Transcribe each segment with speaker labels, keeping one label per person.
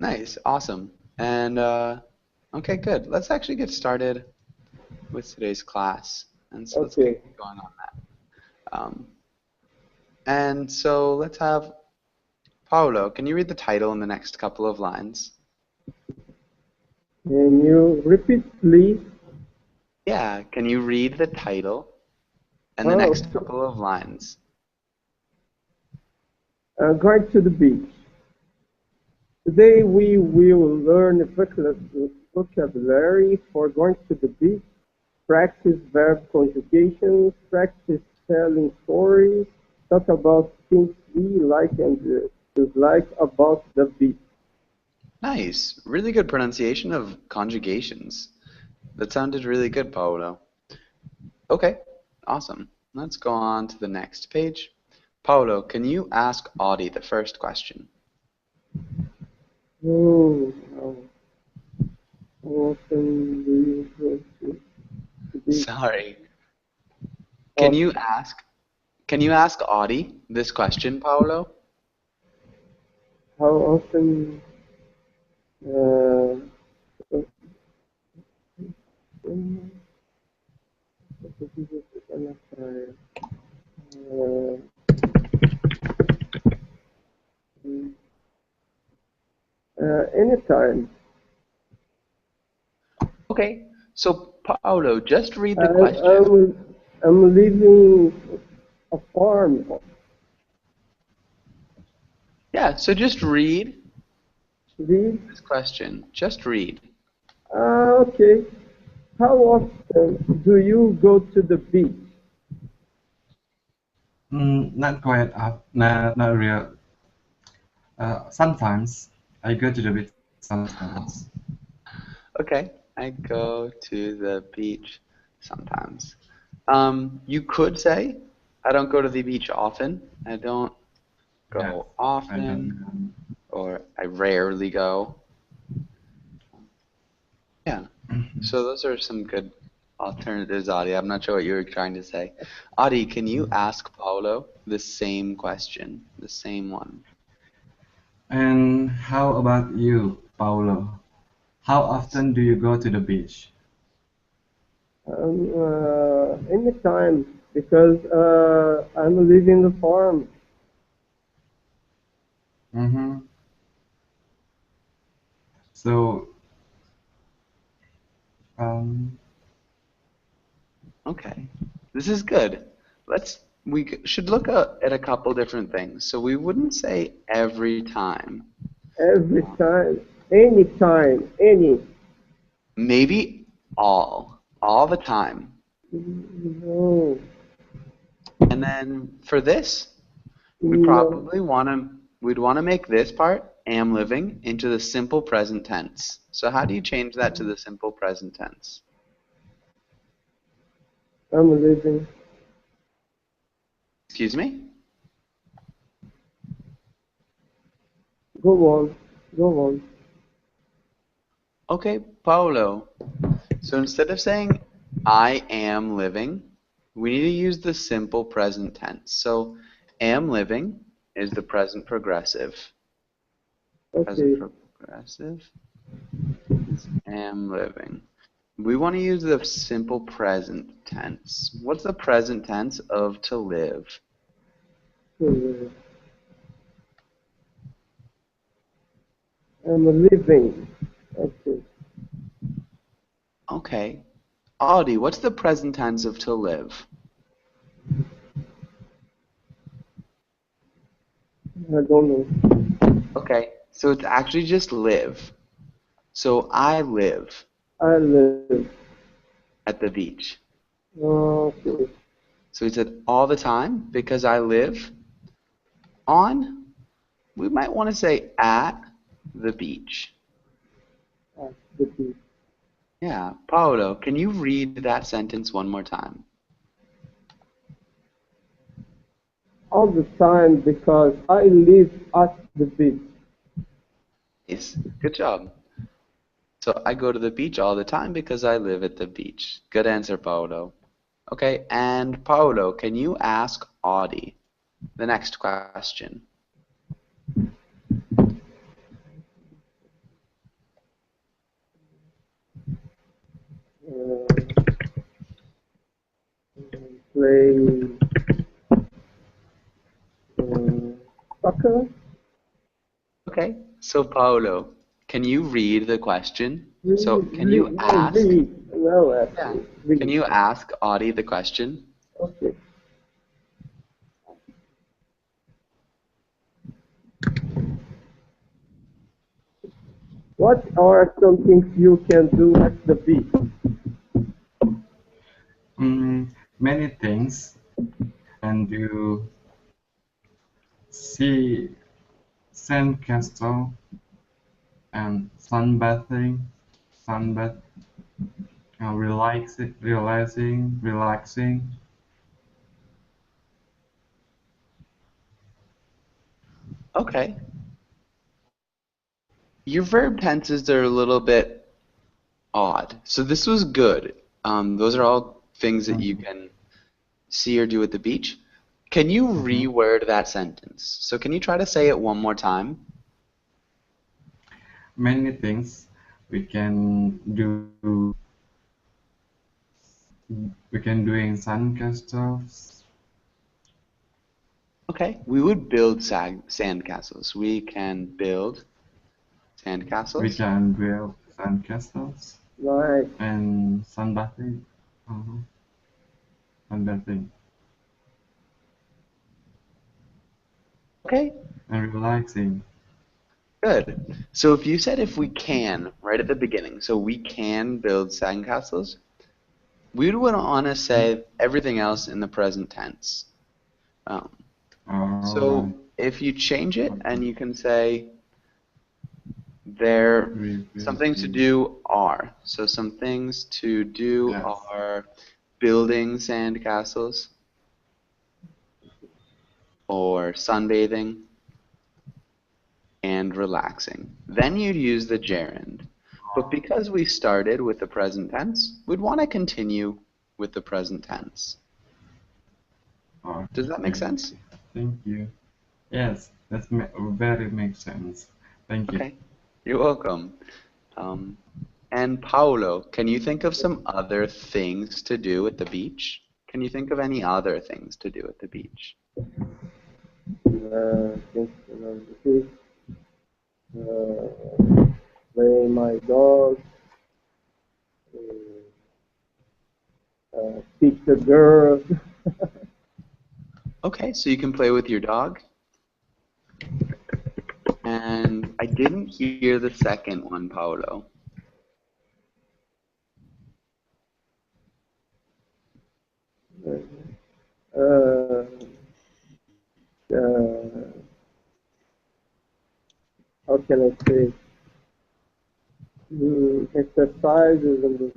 Speaker 1: Nice, awesome. And okay, good. Let's actually get started with today's class. And so let's
Speaker 2: Okay.
Speaker 1: get going on that. And so let's have Paulo. Can you read the title in the next couple of lines?
Speaker 2: Can you repeat, please?
Speaker 1: Yeah, can you read the title and the
Speaker 2: Oh,
Speaker 1: next couple of lines?
Speaker 2: going to the beach. Today we will learn vocabulary for going to the beach, practice verb conjugations, practice telling stories, talk about things we like and dislike about the beach.
Speaker 1: Nice. Really good pronunciation of conjugations. That sounded really good, Paulo. Okay, awesome. Let's go on to the next page. Paulo, can you ask Audie the first question?
Speaker 2: Oh, how often do you go to the beach?
Speaker 1: Sorry. Can
Speaker 2: Oh,
Speaker 1: you ask can you ask Audie this question, Paulo?
Speaker 2: how often uh, anytime.
Speaker 1: Okay. So Paulo, just read
Speaker 2: I,
Speaker 1: the question.
Speaker 2: I'm leaving a farm.
Speaker 1: Yeah, so just read
Speaker 2: Leave.
Speaker 1: this question. Just read.
Speaker 2: Okay. How often do you go to the beach?
Speaker 3: Not quite, not real. Sometimes I go to the beach sometimes.
Speaker 1: Okay. I go to the beach sometimes. You could say, I don't go to the beach often. I don't
Speaker 3: Yeah,
Speaker 1: go
Speaker 3: I don't
Speaker 1: often,
Speaker 3: know.
Speaker 1: or I rarely go. Yeah. So those are some good alternatives, Adi. I'm not sure what you were trying to say. Adi, can you ask Paulo the same question, the same one?
Speaker 3: And how about you, Paulo? How often do you go to the beach?
Speaker 2: Anytime because I'm leaving the farm.
Speaker 3: Mm-hmm. So, um,
Speaker 1: Okay. This is good. We should look at a couple different things. So we wouldn't say every time.
Speaker 2: Every time, anytime, any.
Speaker 1: Maybe all the time.
Speaker 2: No,
Speaker 1: And then for this, we
Speaker 2: no,
Speaker 1: probably we'd want to make this part, am living, into the simple present tense. So how do you change that to the simple present tense?
Speaker 2: I'm leaving.
Speaker 1: Excuse me?
Speaker 2: Go on, go on.
Speaker 1: Okay, Paulo. So instead of saying I am living, we need to use the simple present tense. So am living is the present progressive. Present
Speaker 2: Okay.
Speaker 1: progressive is am living. We want to use the simple present tense. What's the present tense of to live?
Speaker 2: Uh, I'm leaving. Okay.
Speaker 1: Okay. Audie, what's the present tense of to live?
Speaker 2: I don't know.
Speaker 1: Okay, so it's actually just live. So I live
Speaker 2: I live.
Speaker 1: at the beach.
Speaker 2: Okay.
Speaker 1: So we said all the time because I live on. We might want to say at the beach.
Speaker 2: At the beach.
Speaker 1: Yeah. Paolo, can you read that sentence one more time?
Speaker 2: All the time because I live at the beach.
Speaker 1: Yes. Good job. So I go to the beach all the time because I live at the beach. Good answer, Paolo. Okay, and Paolo, can you ask Audie the next question? Okay, so Paolo, can you read the question? So
Speaker 2: Read,
Speaker 1: can you
Speaker 2: read, no,
Speaker 1: ask,
Speaker 2: read. No,
Speaker 1: yeah,
Speaker 2: actually,
Speaker 1: can
Speaker 2: read.
Speaker 1: you ask Audie the question?
Speaker 2: Okay. What are some things you can do at the beach?
Speaker 3: Many things, and you see sandcastle and sunbath, relaxing.
Speaker 1: Okay. Your verb tenses are a little bit odd. So this was good. Those are all things that you
Speaker 3: Mhm.
Speaker 1: can see or do at the beach. Can you
Speaker 3: Mhm.
Speaker 1: reword that sentence? So can you try to say it one more time?
Speaker 3: Many things we can do. We can do in sandcastles.
Speaker 1: Okay, we would build sandcastles. We can build
Speaker 3: We
Speaker 1: sandcastles.
Speaker 3: can build sandcastles
Speaker 2: Nice.
Speaker 3: and sunbathing. Uh-huh. Sunbathing
Speaker 1: Okay,
Speaker 3: and relaxing.
Speaker 1: good. So if you said if we can right at the beginning, so we can build sandcastles, we would want to say everything else in the present tense. Um,
Speaker 3: All right.
Speaker 1: so if you change it and you can say there,
Speaker 3: We will
Speaker 1: some things to
Speaker 3: be.
Speaker 1: do are. So some things to do
Speaker 3: Yes.
Speaker 1: are building sandcastles or sunbathing and relaxing. Then you'd use the gerund. But because we started with the present tense, we'd want to continue with the present tense. Does that make
Speaker 3: Okay.
Speaker 1: sense?
Speaker 3: Thank you. Yes, very makes sense. Thank you.
Speaker 1: Okay, you're welcome. Um, and Paolo, can you think of some other things to do at the beach? Can you think of any other things to do at the beach?
Speaker 2: Think about this. Play my dog. Teach the girls.
Speaker 1: Okay, so you can play with your dog. And I didn't hear the second one, Paolo.
Speaker 2: uh, uh, how can I say? Exercises and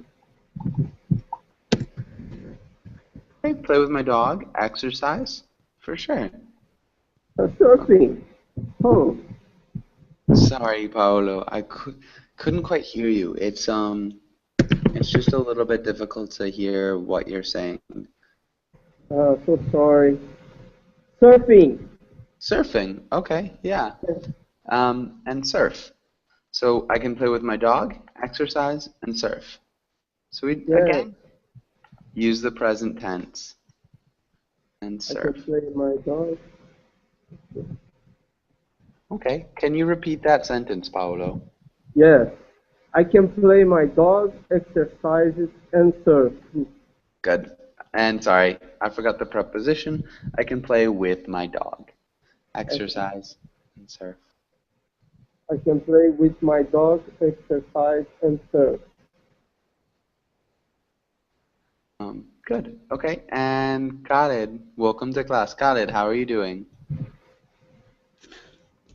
Speaker 1: Okay, play with my dog, exercise, for sure.
Speaker 2: surfing. Oh,
Speaker 1: Sorry, Paolo, couldn't quite hear you. It's just a little bit difficult to hear what you're saying.
Speaker 2: so sorry. Surfing.
Speaker 1: Surfing, okay, yeah. And surf. So I can play with my dog, exercise, and surf. So we
Speaker 2: Yes,
Speaker 1: again use the present tense and
Speaker 2: I can
Speaker 1: surf.
Speaker 2: play my dog.
Speaker 1: Okay, can you repeat that sentence, Paolo?
Speaker 2: Yes, I can play my dog, exercises, and surf.
Speaker 1: Good. And sorry, I forgot the preposition. I can play with my dog, exercise, and surf.
Speaker 2: I can play with my dog, exercise, and surf.
Speaker 1: Good. Okay, and Khalid, welcome to class. Khalid, how are you doing?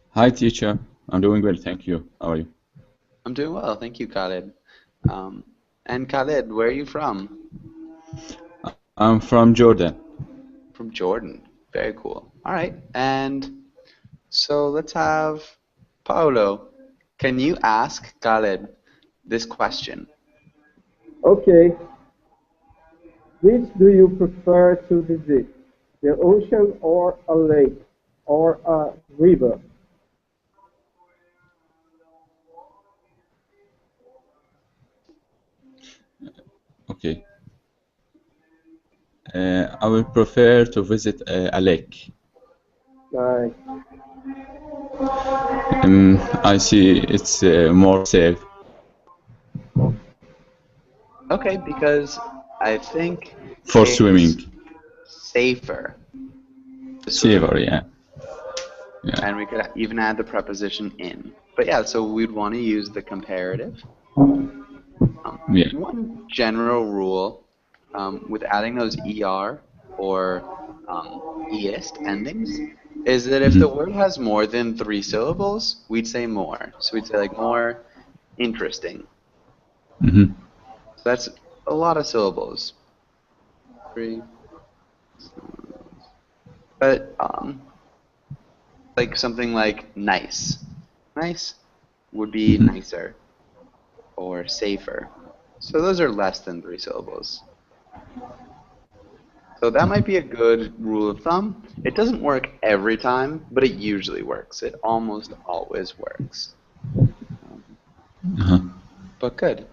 Speaker 4: Hi, teacher. I'm doing well, thank you. How are you?
Speaker 1: I'm doing well, thank you, Khalid. Um, and Khalid, where are you from?
Speaker 4: I'm from Jordan.
Speaker 1: From Jordan. Very cool. All right, and so let's have Paolo. Can you ask Khalid this question?
Speaker 2: Okay, which do you prefer to visit? The ocean or a lake or a river?
Speaker 4: Okay. I would prefer to visit a lake.
Speaker 2: Nice.
Speaker 4: I see it's more safe.
Speaker 1: Okay, because I think
Speaker 4: For
Speaker 1: it's
Speaker 4: swimming.
Speaker 1: safer to swim.
Speaker 4: Safer, yeah. Yeah.
Speaker 1: And we could even add the preposition in. But yeah, so we'd want to use the comparative.
Speaker 4: Yeah.
Speaker 1: One general rule with adding those ER or EIST endings is that if the word has more than 3 syllables, we'd say more. So we'd say like more interesting.
Speaker 4: Mm-hmm.
Speaker 1: So that's a lot of syllables. 3. But like something like nice. Nice would be nicer or safer. So those are less than 3 syllables. So that might be a good rule of thumb. It doesn't work every time, but it usually works. It almost always works. But good.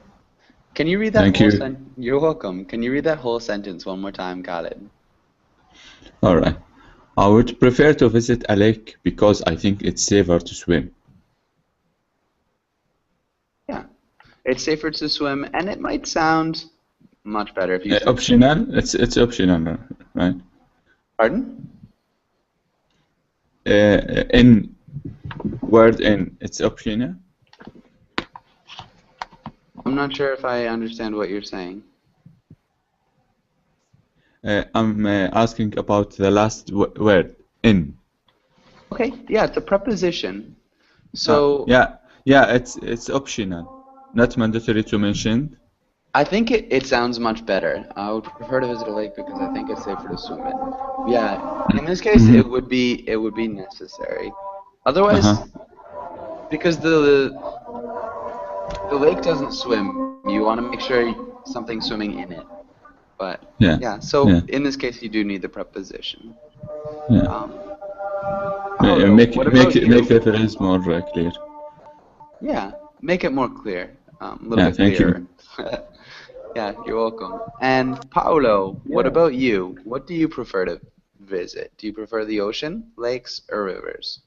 Speaker 1: Can you read that
Speaker 4: Thank
Speaker 1: whole
Speaker 4: you.
Speaker 1: sentence? You're welcome. Can you read that whole sentence one more time, Khaled?
Speaker 4: All right. I would prefer to visit a lake because I think it's safer to swim.
Speaker 1: Yeah. It's safer to swim, and it might sound much better if you said...
Speaker 4: Optional? It's optional, right?
Speaker 1: Pardon?
Speaker 4: In word in, it's optional?
Speaker 1: I'm not sure if I understand what you're saying.
Speaker 4: I'm asking about the last word, in.
Speaker 1: Okay, yeah, it's a preposition. So
Speaker 4: yeah, it's optional, not mandatory to mention.
Speaker 1: I think it sounds much better. I would prefer to visit a lake because I think it's safer to swim in. Yeah, in this case, it would be necessary. Otherwise, because the lake doesn't swim, you want to make sure something's swimming in it. But yeah, so in this case, you do need the preposition.
Speaker 4: Yeah. Make the phrase more clear.
Speaker 1: Yeah, make it more clear. A little bit
Speaker 4: thank
Speaker 1: clearer.
Speaker 4: you.
Speaker 1: Yeah, you're welcome. And Paulo, what about you? What do you prefer to visit? Do you prefer the ocean, lakes, or rivers?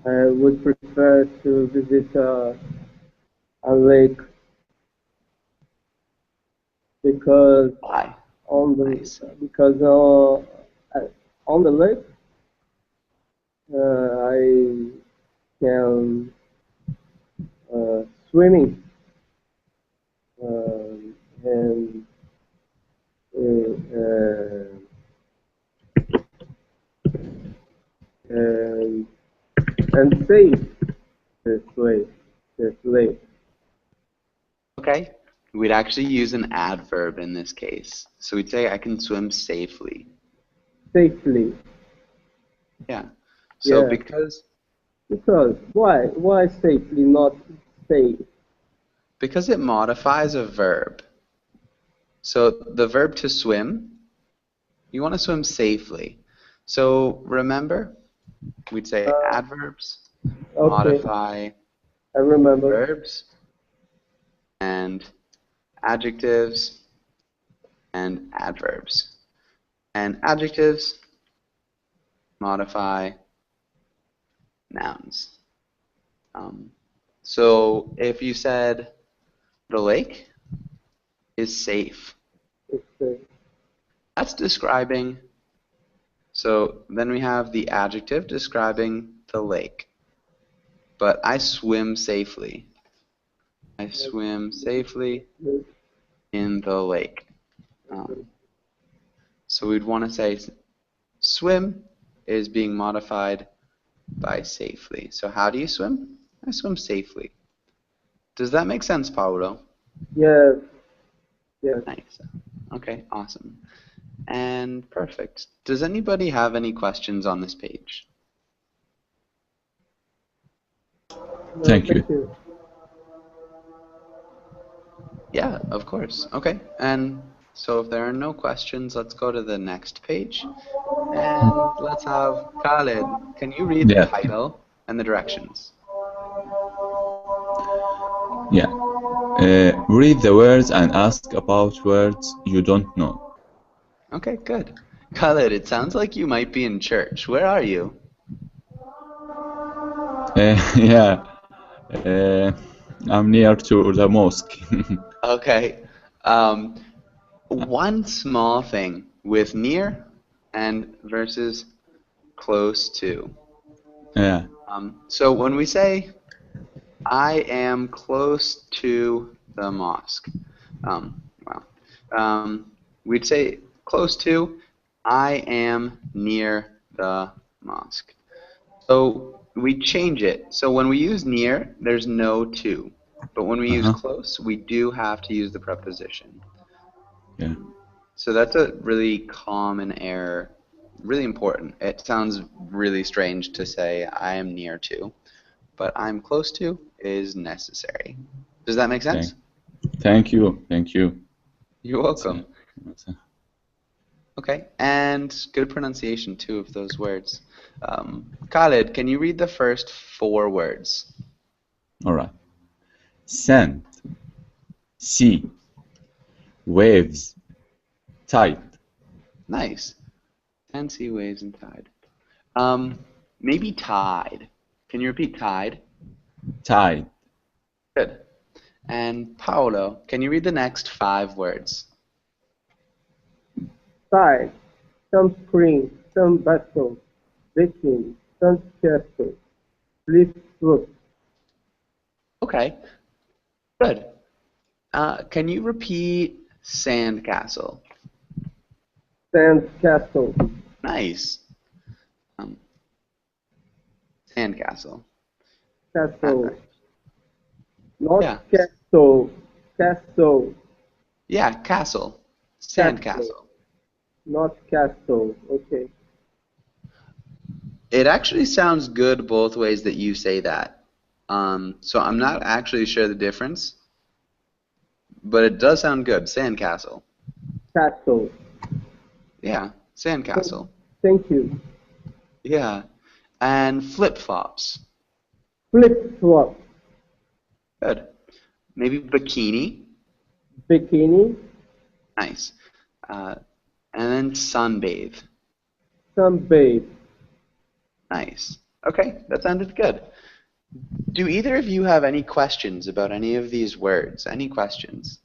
Speaker 2: I would prefer to visit a lake because
Speaker 1: Why?
Speaker 2: on the
Speaker 1: Nice.
Speaker 2: because on the lake I can swimming and and safe this lake.
Speaker 1: Okay. We'd actually use an adverb in this case. So we'd say I can swim safely.
Speaker 2: Safely.
Speaker 1: Yeah. So
Speaker 2: Yeah.
Speaker 1: because
Speaker 2: why safely, not safe?
Speaker 1: Because it modifies a verb. So the verb to swim, you want to swim safely. So remember, we'd say adverbs modify
Speaker 2: I remember.
Speaker 1: verbs and adjectives and adverbs. And adjectives modify nouns. So if you said the lake is safe, that's describing. So then we have the adjective describing the lake. But I swim safely. I swim safely in the lake. So we'd want to say swim is being modified by safely. So how do you swim? I swim safely. Does that make sense, Paulo?
Speaker 2: Yes. Yes.
Speaker 1: Nice. Okay, awesome. And perfect. Does anybody have any questions on this page?
Speaker 4: Thank you.
Speaker 1: Yeah, of course. Okay, and so if there are no questions, let's go to the next page. And let's have Khaled. Can you read the title and the directions?
Speaker 4: Yeah. Read the words and ask about words you don't know.
Speaker 1: Okay, good. Khaled, it sounds like you might be in church. Where are you?
Speaker 4: Yeah, uh, I'm near to the mosque.
Speaker 1: Okay. One small thing with near and versus close to.
Speaker 4: Yeah,
Speaker 1: So when we say I am close to the mosque, wow, we'd say close to I am near the mosque. So we change it. So when we use near, there's no to. But when we use
Speaker 4: uh-huh,
Speaker 1: close, we do have to use the preposition.
Speaker 4: yeah,
Speaker 1: So that's a really common error, really important. It sounds really strange to say I am near to, but I'm close to is necessary. Does that make
Speaker 4: thank,
Speaker 1: sense?
Speaker 4: thank you.
Speaker 1: You're
Speaker 4: It's,
Speaker 1: welcome. Okay, and good pronunciation too of those words. Khalid, can you read the first four words?
Speaker 4: all right. Sand, sea, waves, tide,
Speaker 1: Nice. And sea, waves, and tide. Maybe tide. Can you repeat tide?
Speaker 4: tide,
Speaker 1: Good. And Paolo, can you read the next five words?
Speaker 2: Side, sunscreen, sun battle, bikini, sun castle, flip flop,
Speaker 1: Okay, good. Can you repeat sandcastle?
Speaker 2: sand castle,
Speaker 1: Nice. Um, sandcastle.
Speaker 2: castle,
Speaker 1: Right.
Speaker 2: not
Speaker 1: Yeah.
Speaker 2: castle, castle,
Speaker 1: Yeah, castle.
Speaker 2: castle,
Speaker 1: Sandcastle.
Speaker 2: not castle. Okay.
Speaker 1: It actually sounds good both ways that you say that. So I'm not actually sure the difference, but it does sound good. Sandcastle.
Speaker 2: Castle.
Speaker 1: Yeah, sandcastle.
Speaker 2: Thank you.
Speaker 1: Yeah. And flip-flops.
Speaker 2: Flip flop,
Speaker 1: Good. Maybe bikini.
Speaker 2: bikini,
Speaker 1: Nice. Uh, and then sunbathe.
Speaker 2: sunbathe.
Speaker 1: Nice. Okay, that sounded good. Do either of you have any questions about any of these words? Any questions?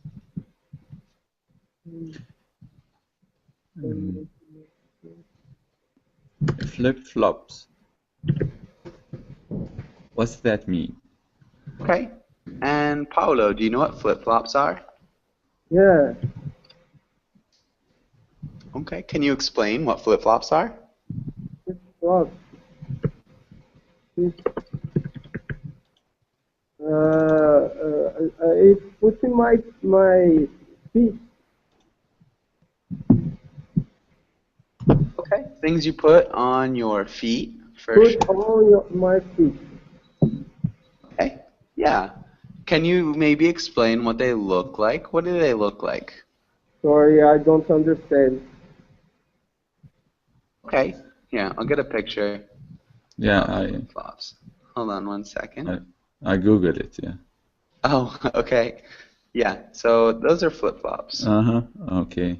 Speaker 4: flip-flops. What's that mean?
Speaker 1: Okay. And Paolo, do you know what flip-flops are?
Speaker 2: Yeah.
Speaker 1: Okay. Can you explain what flip-flops are?
Speaker 2: Flip flop. It's putting my feet.
Speaker 1: Okay. Things you put on your feet, for
Speaker 2: Put
Speaker 1: sure.
Speaker 2: on my feet.
Speaker 1: Okay. Yeah. Can you maybe explain what they look like? What do they look like?
Speaker 2: Sorry, I don't understand.
Speaker 1: Okay. Yeah, I'll get a picture
Speaker 4: Yeah,
Speaker 1: of flip-flops. Hold on one second.
Speaker 4: I Googled it, yeah.
Speaker 1: Oh, okay. Yeah, so those are flip-flops.
Speaker 4: Uh-huh, okay.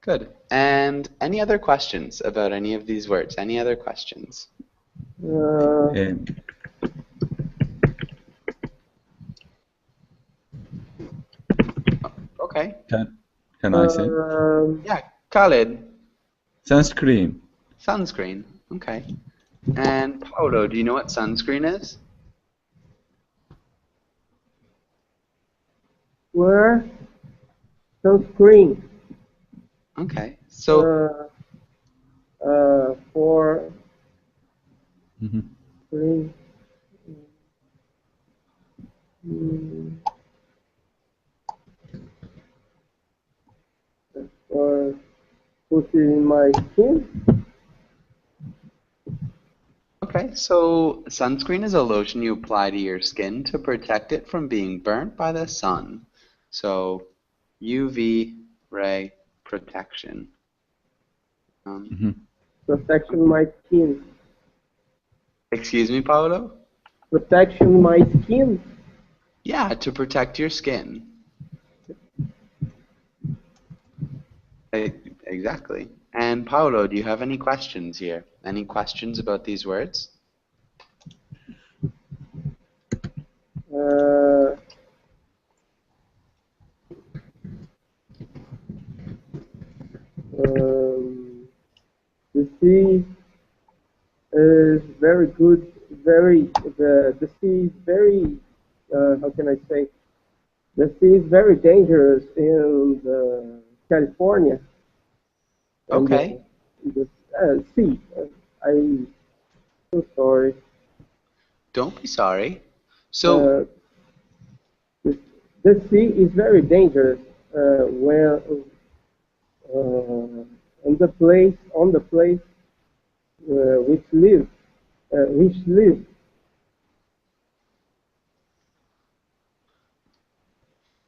Speaker 1: Good. And any other questions about any of these words? Any other questions?
Speaker 4: Um,
Speaker 1: Okay.
Speaker 4: can I say?
Speaker 1: Yeah, Khalid,
Speaker 4: Sunscreen.
Speaker 1: sunscreen. Okay. And Paolo, do you know what sunscreen is?
Speaker 2: where? Sunscreen.
Speaker 1: Okay. So,
Speaker 2: For
Speaker 4: Mhm.
Speaker 2: screen. Mm, for putting my skin.
Speaker 1: okay, so sunscreen is a lotion you apply to your skin to protect it from being burnt by the sun. So, UV ray protection.
Speaker 4: Mhm.
Speaker 2: Protection my skin.
Speaker 1: Excuse me, Paolo?
Speaker 2: Protection my skin.
Speaker 1: Yeah, to protect your skin. Exactly. And Paolo, do you have any questions here? Any questions about these words?
Speaker 2: Uh, um, the sea is very good. The sea is very how can I say? The sea is very dangerous in California and
Speaker 1: Okay.
Speaker 2: the sea. I'm so sorry.
Speaker 1: Don't be sorry. So,
Speaker 2: Uh, the, the sea is very dangerous when on the place which live.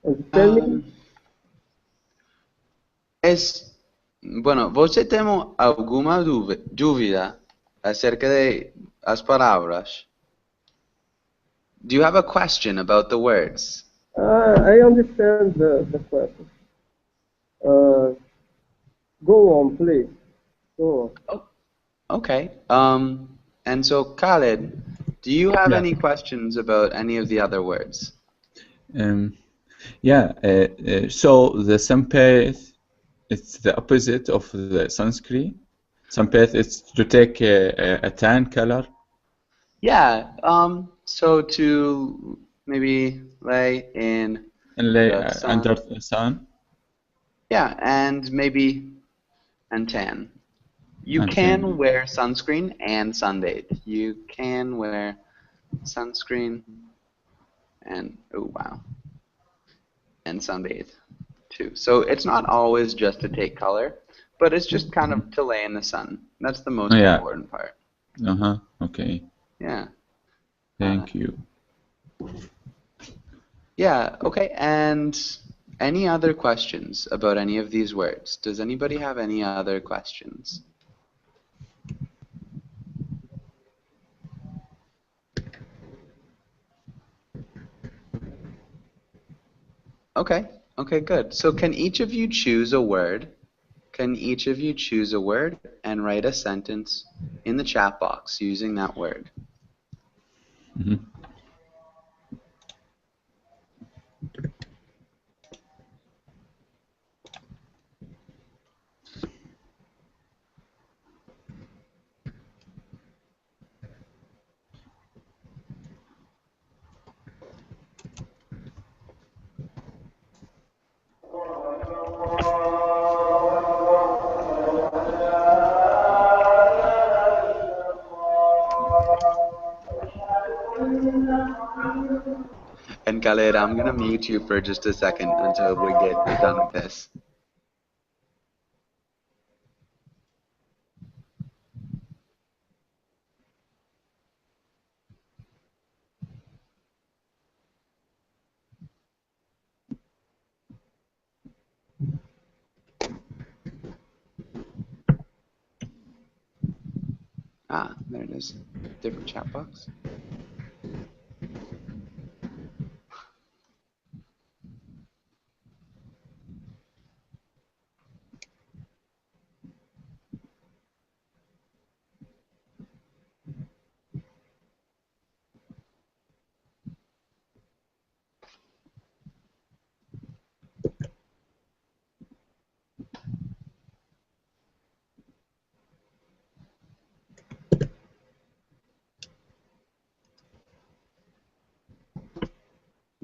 Speaker 2: Understand me?
Speaker 1: um, es, bueno, você tem alguma dúvida acerca de as palavras? Do you have a question about the words?
Speaker 2: I understand the question. Uh, Go on, please. Go on.
Speaker 1: Oh, okay. And so Khaled, do you have
Speaker 4: Yeah.
Speaker 1: any questions about any of the other words?
Speaker 4: Um, yeah. So the sunbath, it's the opposite of the sunscreen. Sunbath is to take a tan color.
Speaker 1: Yeah, so to maybe lay in
Speaker 4: And lay
Speaker 1: the
Speaker 4: under
Speaker 1: sun.
Speaker 4: the sun
Speaker 1: Yeah, and maybe and tan. You
Speaker 4: and
Speaker 1: can
Speaker 4: tan.
Speaker 1: wear sunscreen and sunbathe. You can wear sunscreen and oh wow, and sunbathe too. So it's not always just to take color, but it's just kind of to lay in the sun. That's the most
Speaker 4: Yeah.
Speaker 1: important part.
Speaker 4: Okay.
Speaker 1: Yeah.
Speaker 4: Thank you.
Speaker 1: Yeah, okay. And any other questions about any of these words? Does anybody have any other questions? Okay, okay, good. So can each of you choose a word? Can each of you choose a word and write a sentence in the chat box using that word?
Speaker 4: Mhm.
Speaker 1: And Khaled, I'm gonna mute you for just a second until we get done with this. Ah, there it is. Different chat box.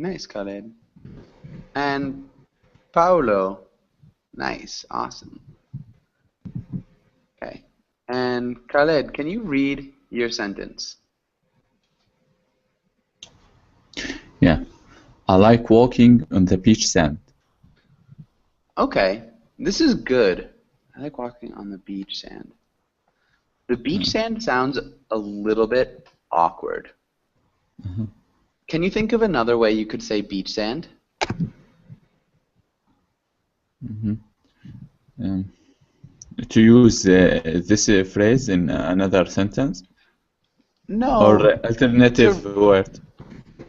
Speaker 1: Nice, Khaled. And Paulo. Nice, awesome. Okay. And Khaled, can you read your sentence?
Speaker 4: Yeah. I like walking on the beach sand.
Speaker 1: Okay, this is good. I like walking on the beach sand. The beach sand sounds a little bit awkward. Can you think of another way you could say beach sand?
Speaker 4: Um, to use this phrase in another sentence or
Speaker 1: No,
Speaker 4: alternative word.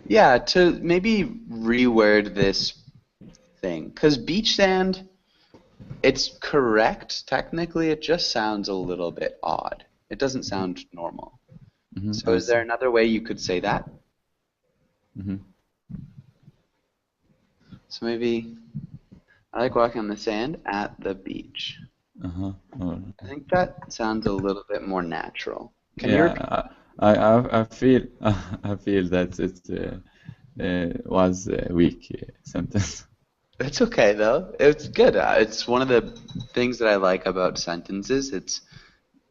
Speaker 1: yeah, to maybe reword this thing. Because beach sand, it's correct. Technically, it just sounds a little bit odd. It doesn't sound normal. So
Speaker 4: I
Speaker 1: is there
Speaker 4: see.
Speaker 1: another way you could say that? So maybe I like walking on the sand at the beach.
Speaker 4: Uh-huh. Oh,
Speaker 1: I think that sounds a little bit more natural. Can you repeat?
Speaker 4: yeah, I feel I feel that it was a weak sentence.
Speaker 1: It's okay though. It's good. It's one of the things that I like about sentences. It's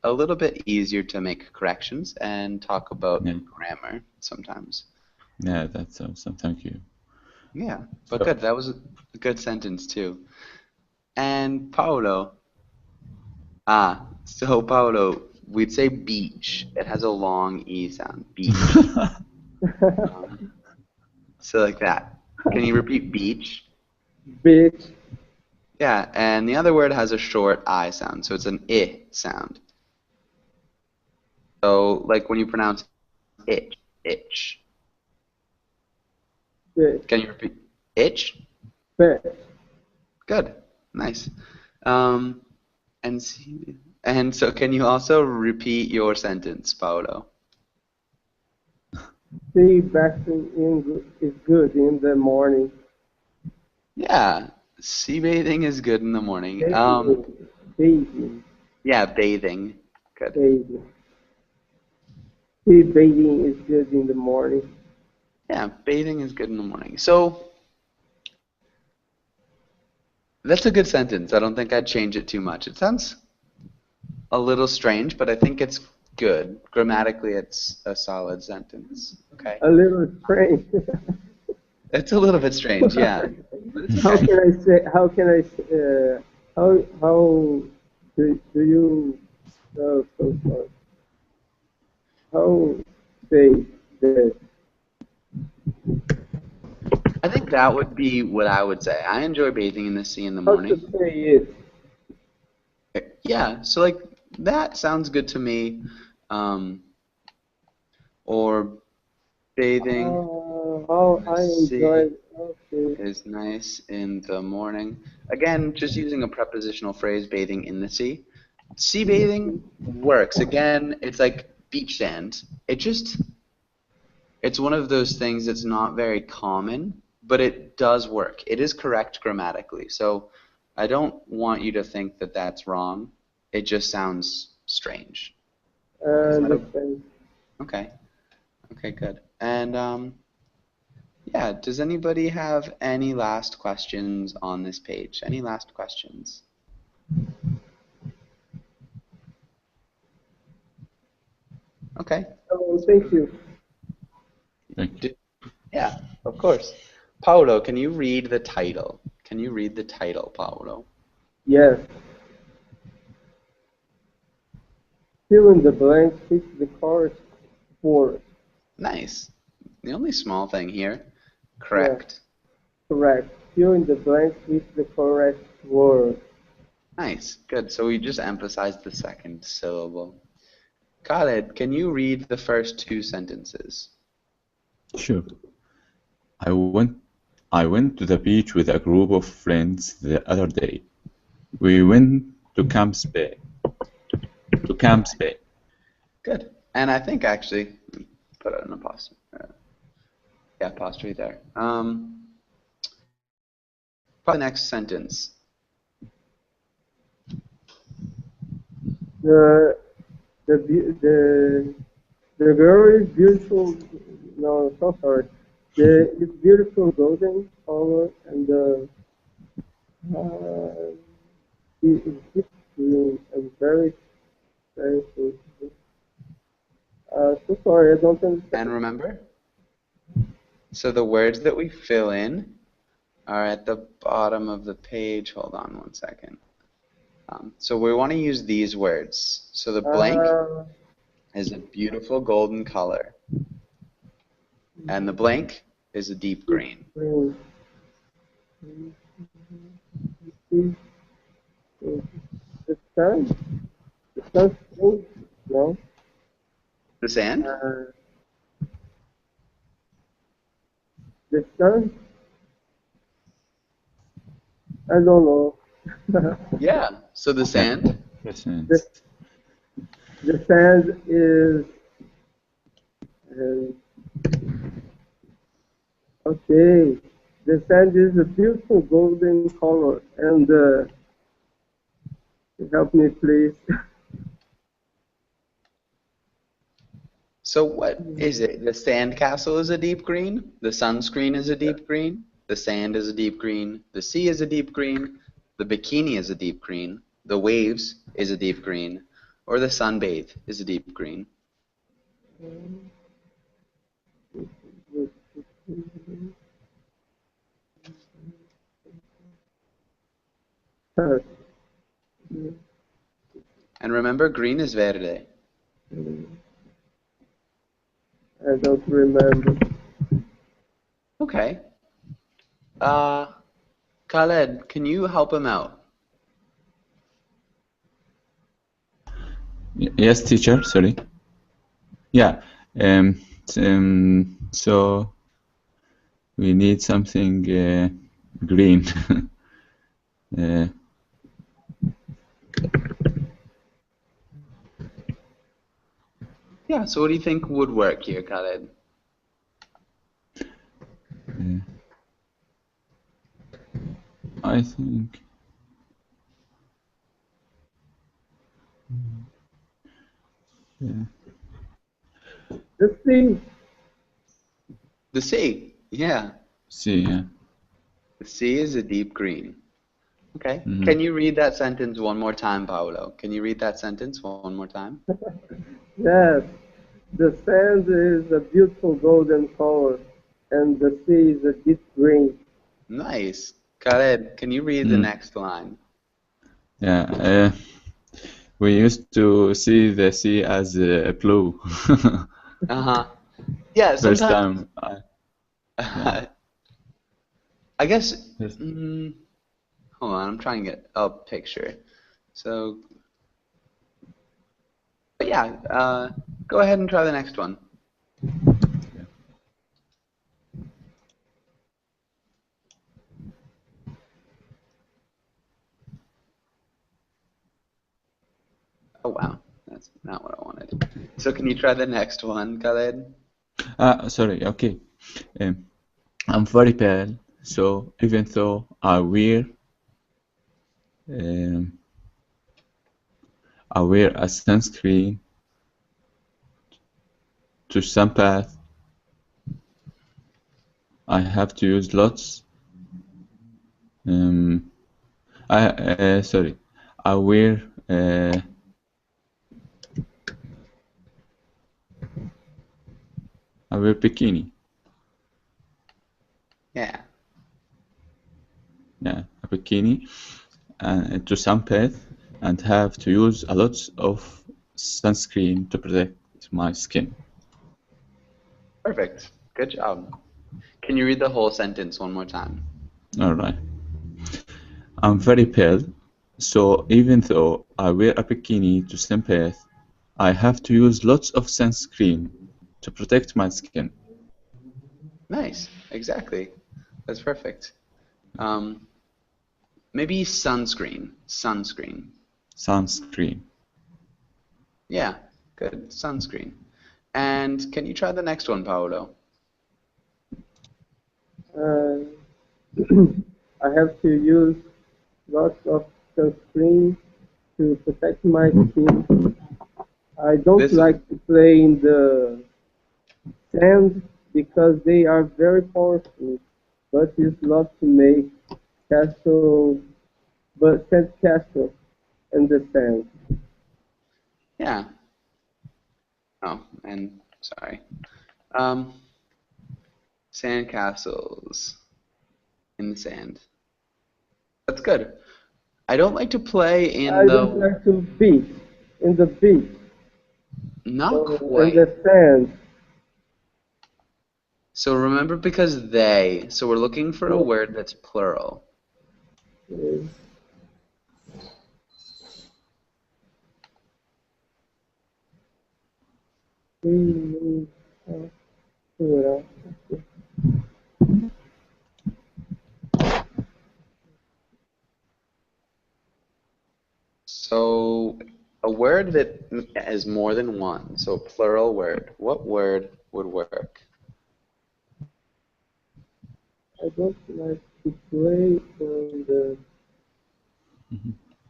Speaker 1: a little bit easier to make corrections and talk about
Speaker 4: Yeah,
Speaker 1: grammar sometimes.
Speaker 4: yeah, that's awesome. Thank you.
Speaker 1: Yeah, but
Speaker 4: So,
Speaker 1: good. That was a good sentence too. And Paolo. So Paolo, we'd say beach. It has a long E sound. Beach. Um, so like that. Can you repeat beach?
Speaker 2: Beach,
Speaker 1: Yeah, and the other word has a short I sound, so it's an I sound. So like when you pronounce itch, itch.
Speaker 2: fish,
Speaker 1: Can you repeat itch?
Speaker 2: fish.
Speaker 1: Good. Nice. Um, and so can you also repeat your sentence, Paolo?
Speaker 2: Sea bathing is good in the morning.
Speaker 1: Yeah, sea bathing is good in the morning.
Speaker 2: Bathing, bathing,
Speaker 1: Yeah, bathing. Good.
Speaker 2: bathing. Sea bathing is good in the morning.
Speaker 1: Yeah, bathing is good in the morning. So that's a good sentence. I don't think I'd change it too much. It sounds a little strange, but I think it's good. Grammatically, it's a solid sentence. Okay.
Speaker 2: A little strange.
Speaker 1: It's a little bit strange, yeah. But it's
Speaker 2: How
Speaker 1: okay.
Speaker 2: can I say? How can I? How do you? Oh, so sorry. How say that?
Speaker 1: I think that would be what I would say. I enjoy bathing in the sea in the
Speaker 2: How to
Speaker 1: morning.
Speaker 2: say it?
Speaker 1: Yeah, so like that sounds good to me. Um, or bathing
Speaker 2: How
Speaker 1: in the
Speaker 2: I
Speaker 1: sea
Speaker 2: enjoy. Okay.
Speaker 1: is nice in the morning. Again, just using a prepositional phrase, bathing in the sea. Sea bathing works. Again, it's like beach sand. It's one of those things that's not very common, but it does work. It is correct grammatically. So I don't want you to think that that's wrong. It just sounds strange. Is that
Speaker 2: Understand.
Speaker 1: okay? Okay, good. And yeah, does anybody have any last questions on this page? Any last questions? Okay.
Speaker 2: Oh, thank you.
Speaker 4: thank you.
Speaker 1: D- Yeah, of course. Paolo, can you read the title? Can you read the title, Paolo?
Speaker 2: Yes. Fill in the blanks with the correct word.
Speaker 1: Nice. The only small thing here,
Speaker 2: Yeah,
Speaker 1: correct.
Speaker 2: correct. Fill in the blanks with the correct word.
Speaker 1: Nice, good. So we just emphasized the second syllable. Khaled, can you read the first two sentences?
Speaker 4: Sure. I went I went to the beach with a group of friends the other day. We went to Camps Bay. To Camps Bay.
Speaker 1: Good. And I think actually, put an apostrophe. Yeah, apostrophe there. Probably the next sentence.
Speaker 2: The the girl is beautiful. No, so sorry. The it's beautiful golden color and the uh, it is deep green and very very beautiful. So sorry, I don't
Speaker 1: And
Speaker 2: understand.
Speaker 1: remember, so the words that we fill in are at the bottom of the page. Hold on one second. So we want to use these words. So the blank
Speaker 2: Uh,
Speaker 1: is a beautiful golden color, and the blank is a deep
Speaker 2: deep
Speaker 1: green.
Speaker 2: green. Deep, the sun, the sun green. No.
Speaker 1: The sand?
Speaker 2: Uh, the sun. I don't know.
Speaker 1: Yeah. So the
Speaker 4: Yeah.
Speaker 1: sand?
Speaker 2: the
Speaker 4: Present.
Speaker 2: the sand is uh, okay. The sand is a beautiful golden color. And help me, please.
Speaker 1: So what is it? The sandcastle is a deep green. The sunscreen is a deep green. The sand is a deep green. The sea is a deep green. The bikini is a deep green. The waves is a deep green. Or the sunbathe is a deep green. And remember, green is verde.
Speaker 2: I don't remember.
Speaker 1: Okay. Khaled, can you help him out?
Speaker 4: Yes, teacher. Sorry. Yeah. So we need something green. uh,
Speaker 1: Yeah, so what do you think would work here, Khaled?
Speaker 4: I think. Yeah.
Speaker 2: The sea.
Speaker 1: The sea. Yeah.
Speaker 4: See. Yeah.
Speaker 1: The sea is a deep green. Okay.
Speaker 4: Mhm.
Speaker 1: Can you read that sentence one more time, Paolo? Can you read that sentence one more time?
Speaker 2: Yes. The sand is a beautiful golden color, and the sea is a deep green.
Speaker 1: Nice. Khaled, can you read the next line?
Speaker 4: Yeah. We used to see the sea as blue.
Speaker 1: Uh-huh. Yeah,
Speaker 4: First
Speaker 1: sometimes
Speaker 4: time. Yeah.
Speaker 1: I guess
Speaker 4: Yes.
Speaker 1: hold on, I'm trying to get a picture. So but yeah, go ahead and try the next one. Oh wow, that's not what I wanted. So can you try the next one, Khaled?
Speaker 4: Sorry. Okay. Um, I'm very pale, so even though um, I wear a sunscreen to sunbath, I have to use lots. Sorry. I wear bikini.
Speaker 1: Yeah.
Speaker 4: Yeah, a bikini to sunbathe and have to use a lot of sunscreen to protect my skin.
Speaker 1: Perfect. Good job. Can you read the whole sentence one more time?
Speaker 4: All right. I'm very pale, so even though I wear a bikini to sunbathe, I have to use lots of sunscreen to protect my skin.
Speaker 1: Nice. Exactly. That's perfect. Maybe sunscreen. Sunscreen.
Speaker 4: Sunscreen.
Speaker 1: Yeah, good. Sunscreen. And can you try the next one, Paolo?
Speaker 2: I have to use lots of sunscreen to protect my skin. I don't
Speaker 1: This
Speaker 2: like to play in the sand because they are very powerful, but it's love to make castle, but sand castle in the sand.
Speaker 1: yeah. Oh, and sorry. Um, Sandcastles in the sand. That's good. I don't like to play in
Speaker 2: I don't
Speaker 1: the
Speaker 2: like to beach, in the beach,
Speaker 1: not
Speaker 2: in
Speaker 1: quite.
Speaker 2: the sand.
Speaker 1: So remember because they. So we're looking for a word that's plural. So a word that has more than one. So a plural word. What word would work?
Speaker 2: I don't like to play on the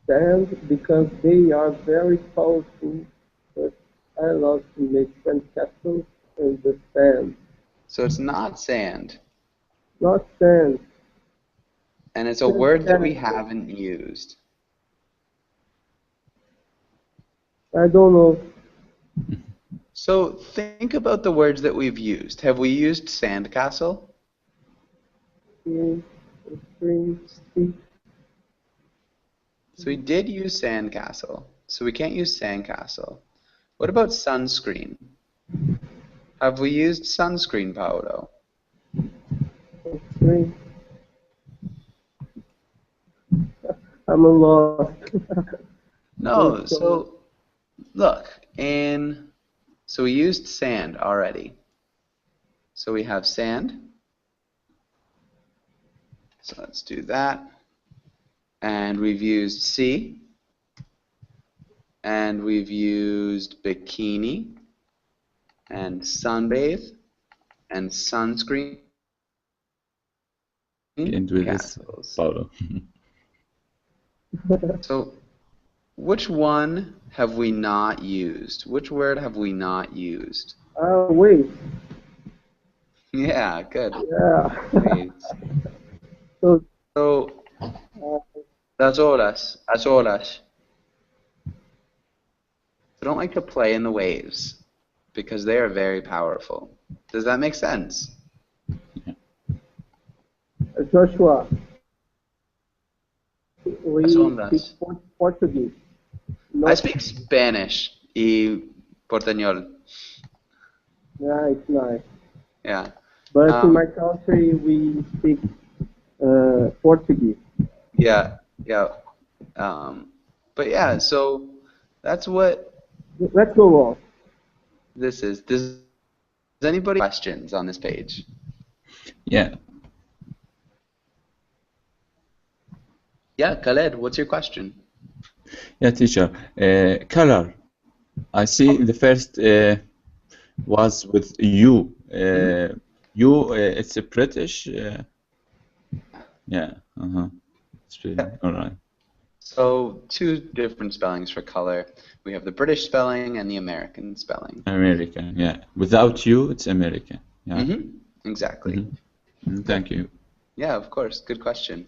Speaker 2: sand because they are very powerful, but I love to make sandcastles on the sand.
Speaker 1: So it's not sand,
Speaker 2: Not sand,
Speaker 1: and it's a word that we
Speaker 2: sandcastle.
Speaker 1: haven't used.
Speaker 2: I don't know.
Speaker 1: So think about the words that we've used. Have we used sandcastle?
Speaker 2: Spring, spring, stick.
Speaker 1: So we did use sandcastle. So we can't use sandcastle. What about sunscreen? Have we used sunscreen, Paolo?
Speaker 2: Spring. I'm lost.
Speaker 1: No. So look, so we used sand already. So we have sand. So let's do that. And we've used sea. And we've used bikini and sunbathe and sunscreen
Speaker 4: End with this,
Speaker 1: castles.
Speaker 4: Paulo.
Speaker 1: So which one have we not used? Which word have we not used?
Speaker 2: Wait.
Speaker 1: Yeah, good.
Speaker 2: Yeah.
Speaker 1: Wait.
Speaker 2: So,
Speaker 1: So las olas, las olas. I don't like to play in the waves because they are very powerful. Does that make sense?
Speaker 2: Joshua, we
Speaker 1: Las
Speaker 2: speak
Speaker 1: ondas.
Speaker 2: Portuguese.
Speaker 1: I
Speaker 2: Not,
Speaker 1: speak Spanish y portuñol.
Speaker 2: yeah, it's nice.
Speaker 1: Yeah.
Speaker 2: But in my country, we speak Portuguese.
Speaker 1: Yeah. Yeah. But yeah, so that's what
Speaker 2: Let's go on.
Speaker 1: this is. Does anybody have questions on this page?
Speaker 4: Yeah,
Speaker 1: Yeah, Khaled, what's your question?
Speaker 4: yeah, teacher. Color. I see the first was with you. You, it's a British. Yeah. All right.
Speaker 1: So two different spellings for color. We have the British spelling and the American spelling.
Speaker 4: American. Yeah. Without you, it's American. Yeah.
Speaker 1: Exactly.
Speaker 4: Thank you.
Speaker 1: Yeah, of course. Good question.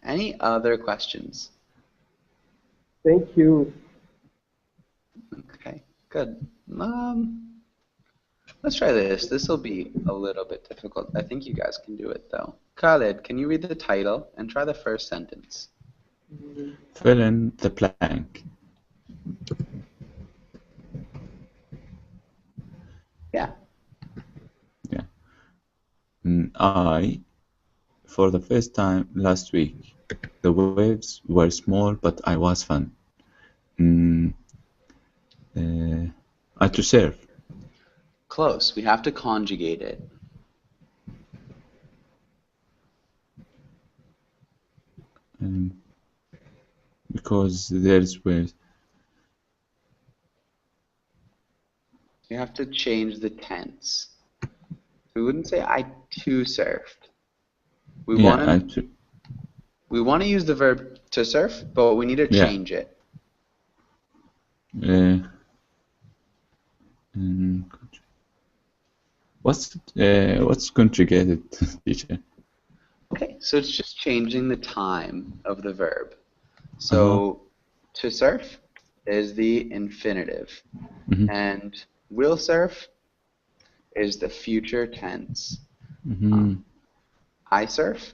Speaker 1: Any other questions?
Speaker 2: Thank you.
Speaker 1: Okay, good. Let's try this. This will be a little bit difficult. I think you guys can do it though. Khaled, can you read the title and try the first sentence?
Speaker 4: Fill in the blank.
Speaker 1: Yeah.
Speaker 4: Yeah. For the first time last week, the waves were small, but I was fun. I to surf.
Speaker 1: Close. We have to conjugate it.
Speaker 4: Because there's waves.
Speaker 1: You have to change the tense. We wouldn't say I too surfed. We want to use the verb to surf, but we need to change it.
Speaker 4: What's conjugated, teacher?
Speaker 1: Okay, so it's just changing the time of the verb. So to surf is the infinitive, and will surf is the future tense. I surf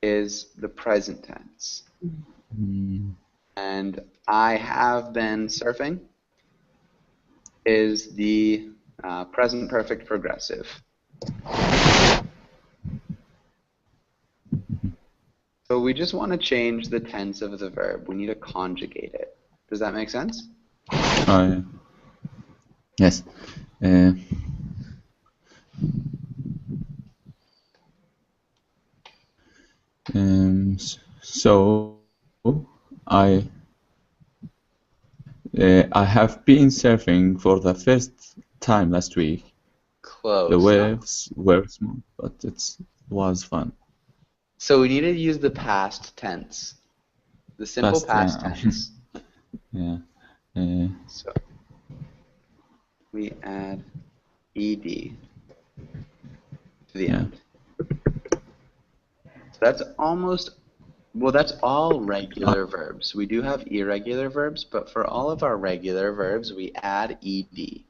Speaker 1: is the present tense. And I have been surfing is the present perfect progressive. So we just want to change the tense of the verb. We need to conjugate it. Does that make sense?
Speaker 4: Yes. So I have been surfing for the first time last week. The
Speaker 1: Close.
Speaker 4: waves were small, but it was fun.
Speaker 1: So we need to use the past tense, the simple
Speaker 4: Past,
Speaker 1: past
Speaker 4: yeah.
Speaker 1: tense.
Speaker 4: Yeah. Uh,
Speaker 1: So we add ed to the
Speaker 4: yeah.
Speaker 1: end. So that's that's all regular verbs. We do have irregular verbs, but for all of our regular verbs, we add ed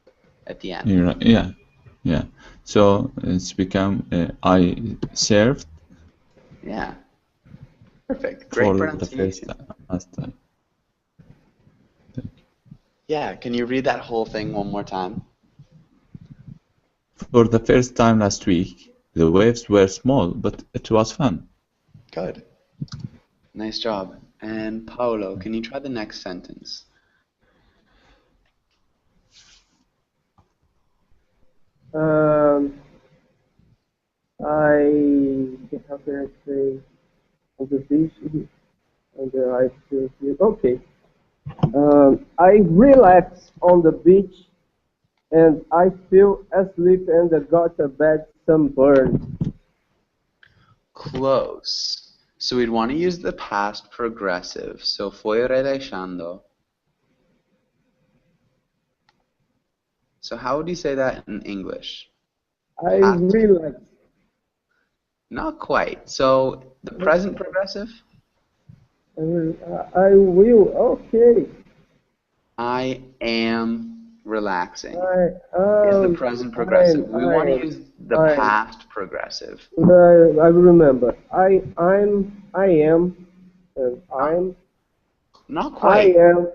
Speaker 1: at the end.
Speaker 4: You're right. Yeah. Yeah. So it's become I served
Speaker 1: Yeah. Perfect. Great
Speaker 4: for the first
Speaker 1: pronunciation.
Speaker 4: last time.
Speaker 1: Yeah. Can you read that whole thing one more time?
Speaker 4: For the first time last week, the waves were small, but it was fun.
Speaker 1: Good. Nice job. And Paolo, can you try the next sentence?
Speaker 2: Um, how can I say, on the beach, and I feel good. Okay. I relax on the beach and I feel asleep and I got a bad sunburn.
Speaker 1: Close. So we'd want to use the past progressive. So foi relaxando. So how would you say that in English?
Speaker 2: I
Speaker 1: Past.
Speaker 2: relax.
Speaker 1: Not quite. So the present progressive?
Speaker 2: I will. Okay.
Speaker 1: I am relaxing
Speaker 2: I
Speaker 1: is the
Speaker 2: um.
Speaker 1: present progressive. We want to
Speaker 2: I
Speaker 1: use the
Speaker 2: I
Speaker 1: past progressive.
Speaker 2: I remember. I am. And
Speaker 1: Not,
Speaker 2: I'm.
Speaker 1: not
Speaker 2: I
Speaker 1: quite.
Speaker 2: am.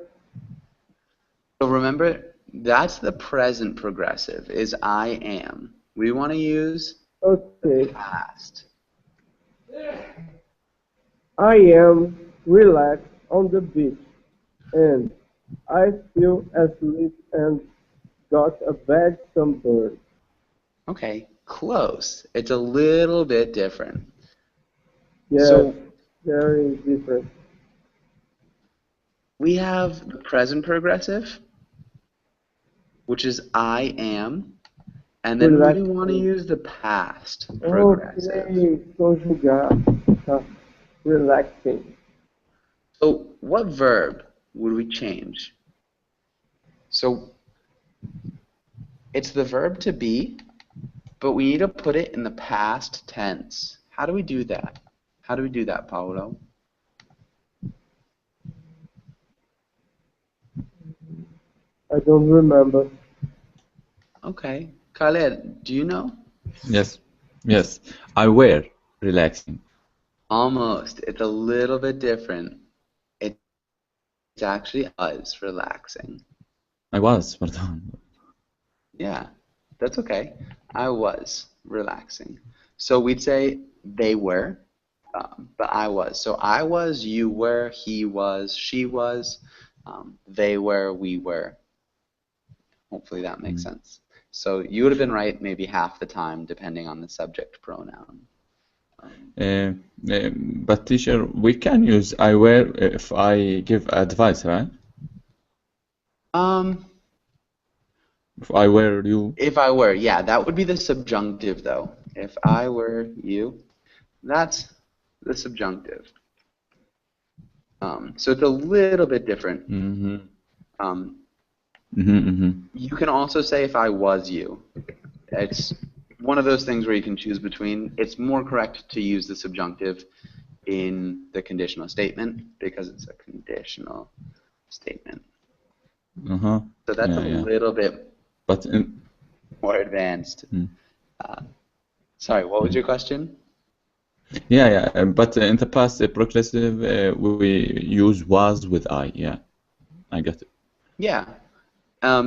Speaker 1: So remember, that's the present progressive, is I am. We want to use the
Speaker 2: Okay.
Speaker 1: past.
Speaker 2: I am relaxed on the beach and I feel asleep and got a bad sunburn.
Speaker 1: Okay, close. It's a little bit different.
Speaker 2: Yes,
Speaker 1: So
Speaker 2: very different.
Speaker 1: we have the present progressive, which is I am, and then we want to
Speaker 2: Relaxing.
Speaker 1: use the past progressive.
Speaker 2: Okay, conjugar. Tá. Relaxing.
Speaker 1: So what verb would we change? So it's the verb to be, but we need to put it in the past tense. How do we do that? How do we do that, Paolo?
Speaker 2: I don't remember.
Speaker 1: Okay. Khaled, do you know?
Speaker 4: Yes. Yes. I were relaxing.
Speaker 1: Almost. It's a little bit different. It's actually us relaxing.
Speaker 4: I was, pardon.
Speaker 1: Yeah, that's okay. I was relaxing. So we'd say they were, but I was. So I was, you were, he was, she was, they were, we were. Hopefully that makes sense. So you would have been right maybe half the time, depending on the subject pronoun.
Speaker 4: But teacher, we can use I were if I give advice, right?
Speaker 1: Um,
Speaker 4: If I were you.
Speaker 1: if I were, yeah, that would be the subjunctive though. If I were you, that's the subjunctive. So it's a little bit different.
Speaker 4: Mm-hmm.
Speaker 1: Um,
Speaker 4: Mm-hmm, mm-hmm.
Speaker 1: you can also say if I was you. It's one of those things where you can choose between. It's more correct to use the subjunctive in the conditional statement because it's a conditional statement.
Speaker 4: Uh-huh.
Speaker 1: So that's a
Speaker 4: Yeah.
Speaker 1: little bit
Speaker 4: But in,
Speaker 1: more advanced. Sorry, what was your question?
Speaker 4: yeah. But in the past, progressive, we use was with I. Yeah, I got it.
Speaker 1: Yeah.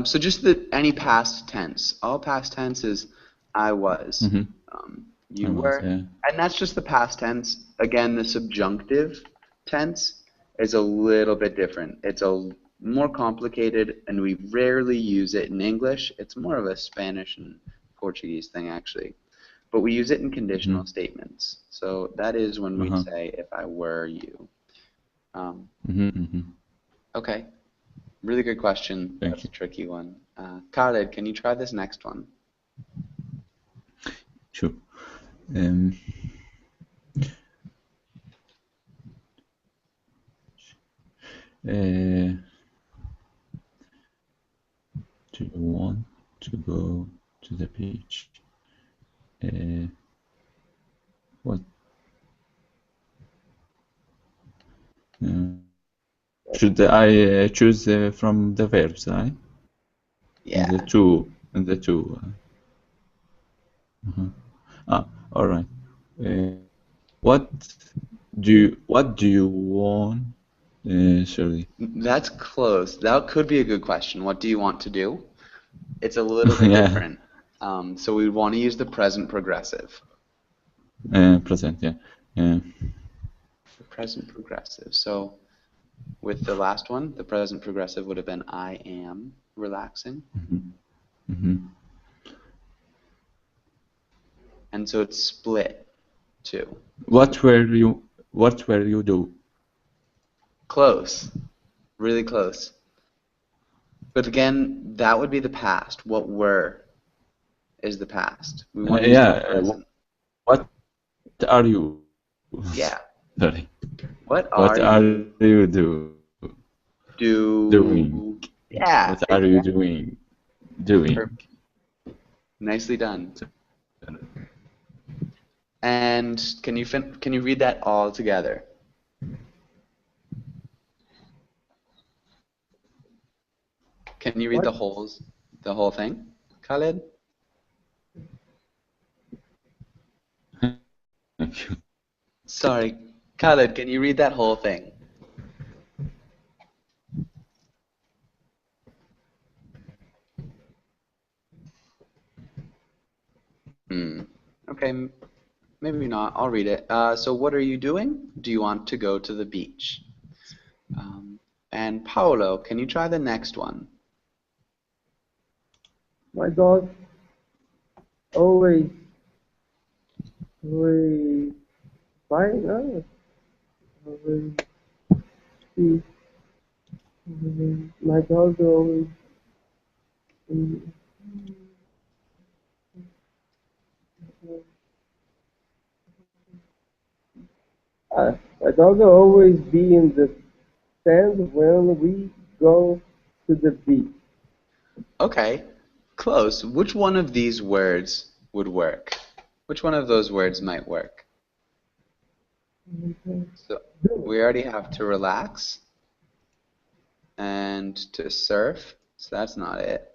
Speaker 1: So just any past tense. All past tense is I was.
Speaker 4: Mm-hmm. I
Speaker 1: You
Speaker 4: was.
Speaker 1: were.
Speaker 4: Yeah.
Speaker 1: And that's just the past tense. Again, the subjunctive tense is a little bit different. It's a more complicated, and we rarely use it in English. It's more of a Spanish and Portuguese thing, actually. But we use it in conditional statements. So that is when we'd
Speaker 4: Uh-huh.
Speaker 1: say, if I were you.
Speaker 4: Mm-hmm, mm-hmm.
Speaker 1: Okay. Really good question.
Speaker 4: Thank
Speaker 1: That's a
Speaker 4: you.
Speaker 1: tricky one. Khaled, can you try this next one?
Speaker 4: sure. Um, uh, do you want to go to the beach? What? Uh, should I choose from the verbs, right?
Speaker 1: Yeah.
Speaker 4: In the two. All right. What do you want? Sorry.
Speaker 1: That's close. That could be a good question. What do you want to do? It's a little bit
Speaker 4: Yeah.
Speaker 1: different. So we want to use the present progressive.
Speaker 4: Present. Yeah.
Speaker 1: The present progressive. So with the last one, the present progressive would have been I am relaxing.
Speaker 4: Mm-hmm.
Speaker 1: And so it's split too.
Speaker 4: What were you do?
Speaker 1: Close. Really close. But again, that would be the past. What were is the past. We want to use the present.
Speaker 4: What are you?
Speaker 1: Yeah.
Speaker 4: Sorry.
Speaker 1: What
Speaker 4: What
Speaker 1: are
Speaker 4: you doing?
Speaker 1: Yeah.
Speaker 4: What are you doing?
Speaker 1: Perfect. Nicely done. And can you read that all together? Can you read
Speaker 2: What?
Speaker 1: the whole thing, Khaled?
Speaker 4: Thank you.
Speaker 1: Sorry, Khaled, can you read that whole thing? Okay, maybe not. I'll read it. So what are you doing? Do you want to go to the beach? And Paolo, can you try the next one?
Speaker 2: My dog always fine. Always see. My dog always. My dog will always be in the sand when we go to the beach.
Speaker 1: Okay, close. Which one of these words would work? Which one of those words might work? So we already have to relax and to surf, so that's not it.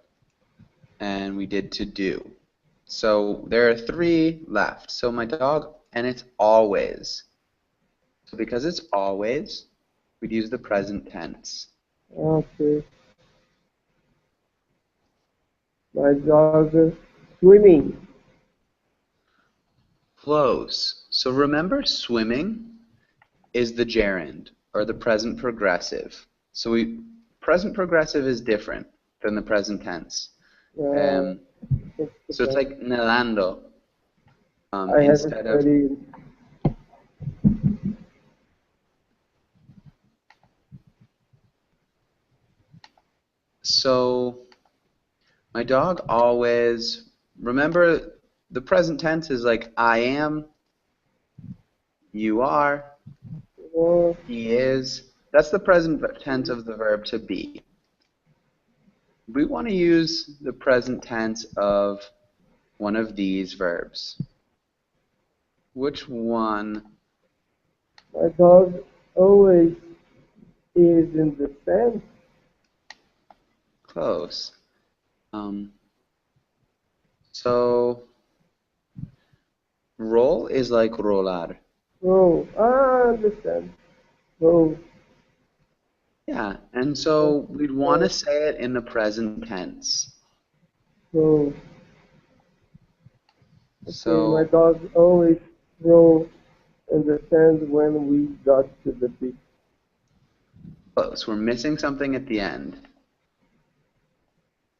Speaker 1: And we did to do. So there are 3 left. So my dog, and it's always. So because it's always, we'd use the present tense.
Speaker 2: Okay. My dog swimming.
Speaker 1: Close. So remember, swimming is the gerund, or the present progressive. So present progressive is different than the present tense. So it's like nadando
Speaker 2: I have
Speaker 1: instead of.
Speaker 2: studied.
Speaker 1: So my dog always, remember, the present tense is like I am, you are, he is. That's the present tense of the verb to be. We want to use the present tense of one of these verbs. Which one?
Speaker 2: My dog always is in the sand.
Speaker 1: Close. So roll is like rolar.
Speaker 2: Oh, I understand. Oh,
Speaker 1: Yeah, and so we'd want to say it in the present tense.
Speaker 2: so okay, my
Speaker 1: So
Speaker 2: dog always roll in the sand when we got to the beach.
Speaker 1: close. We're missing something at the end.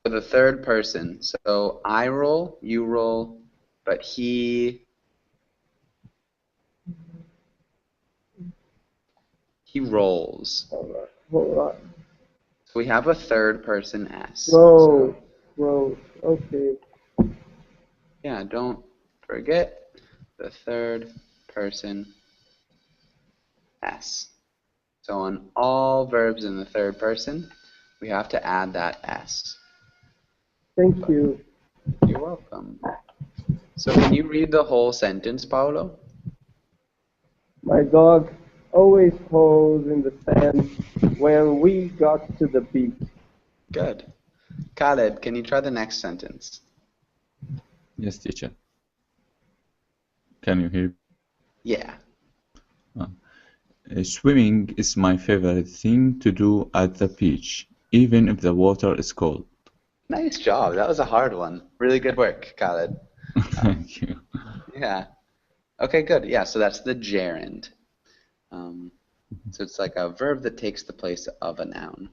Speaker 1: For the third person. So I roll, you roll, but he rolls.
Speaker 2: Hold on.
Speaker 1: So we have a third person S.
Speaker 2: Roll, roll. Okay.
Speaker 1: Yeah, don't forget the third person S. So on all verbs in the third person, we have to add that S.
Speaker 2: Thank you.
Speaker 1: You're welcome. So can you read the whole sentence, Paulo?
Speaker 2: My dog always holes in the sand when we got to the beach.
Speaker 1: Good. Khaled, can you try the next sentence?
Speaker 4: Yes, teacher. Can you hear?
Speaker 1: Yeah.
Speaker 4: Swimming is my favorite thing to do at the beach, even if the water is cold.
Speaker 1: Nice job. That was a hard one. Really good work, Khaled.
Speaker 4: Thank you.
Speaker 1: Yeah. Okay, good. Yeah, so that's the gerund. So it's like a verb that takes the place of a noun.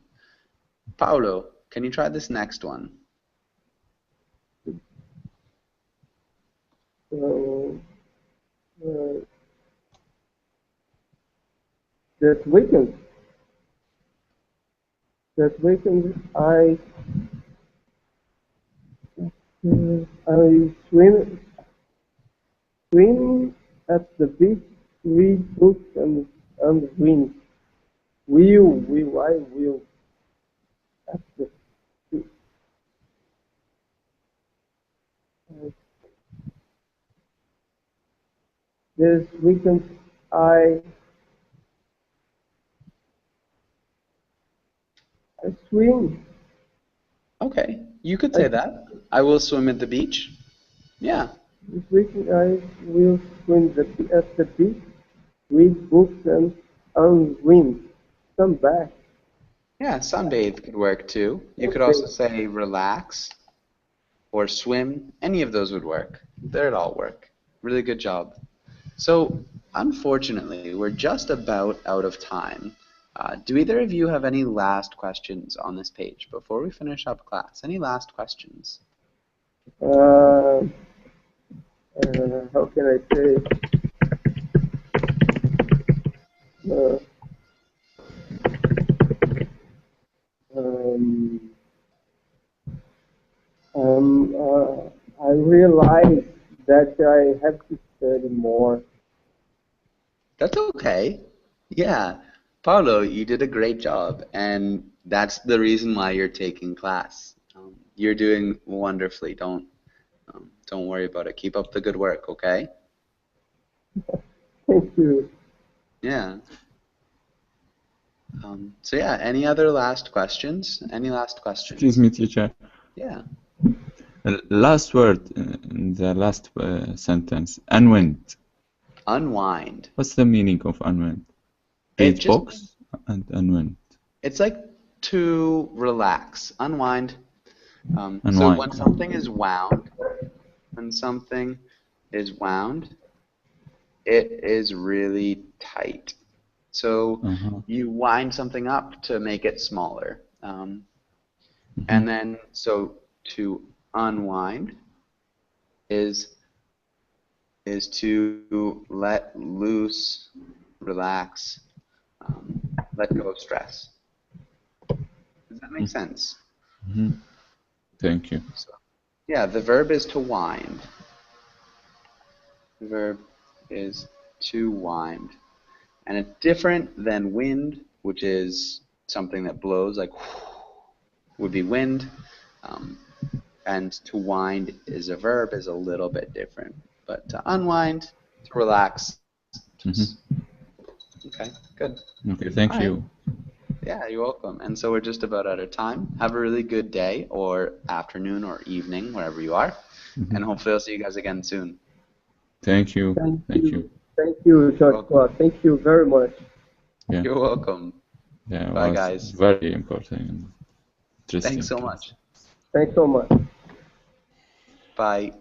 Speaker 1: Paulo, can you try this next one?
Speaker 2: Uh, this weekend I swim at the beach, read books and swim. I will at the beach. This weekend I swim.
Speaker 1: Okay, you could say that. I will swim at the beach. Yeah.
Speaker 2: This weekend I will swim at the beach, read books and swim. Come back.
Speaker 1: Yeah, sunbathe could work too. You could also say relax or swim. Any of those would work. They'd all work. Really good job. So, unfortunately, we're just about out of time. Do either of you have any last questions on this page before we finish up class? Any last questions?
Speaker 2: How can I say? Uh, um, I realize that I have to study more.
Speaker 1: That's okay. Yeah. Paulo, you did a great job, and that's the reason why you're taking class. You're doing wonderfully. Don't worry about it. Keep up the good work, okay?
Speaker 2: Thank you.
Speaker 1: Yeah. So yeah, any other last questions? Any last questions?
Speaker 4: Excuse me, teacher.
Speaker 1: Yeah.
Speaker 4: Last word in the last sentence. Unwind.
Speaker 1: Unwind.
Speaker 4: What's the meaning of unwind?
Speaker 1: It
Speaker 4: Read
Speaker 1: just
Speaker 4: books and unwind.
Speaker 1: It's like to relax, unwind. So
Speaker 4: Unwind.
Speaker 1: when something is wound, it is really tight. So you wind something up to make it smaller. And then, so to unwind is to let loose, relax, let go of stress. Does that make sense?
Speaker 4: Thank you.
Speaker 1: So, yeah, the verb is to wind. The verb is to wind. And it's different than wind, which is something that blows, like would be wind. And to wind is a verb, is a little bit different. But to unwind, to relax. Okay, good.
Speaker 4: Okay, thank you.
Speaker 1: Yeah, you're welcome. And so we're just about out of time. Have a really good day or afternoon or evening, wherever you are. And hopefully I'll see you guys again soon.
Speaker 4: Thank you.
Speaker 2: Thank you, Joshua. Thank you very much.
Speaker 4: Yeah.
Speaker 1: You're welcome.
Speaker 4: Yeah,
Speaker 1: Bye, guys.
Speaker 4: Very important.
Speaker 1: Thanks so much.
Speaker 2: Thanks so much.
Speaker 1: Bye.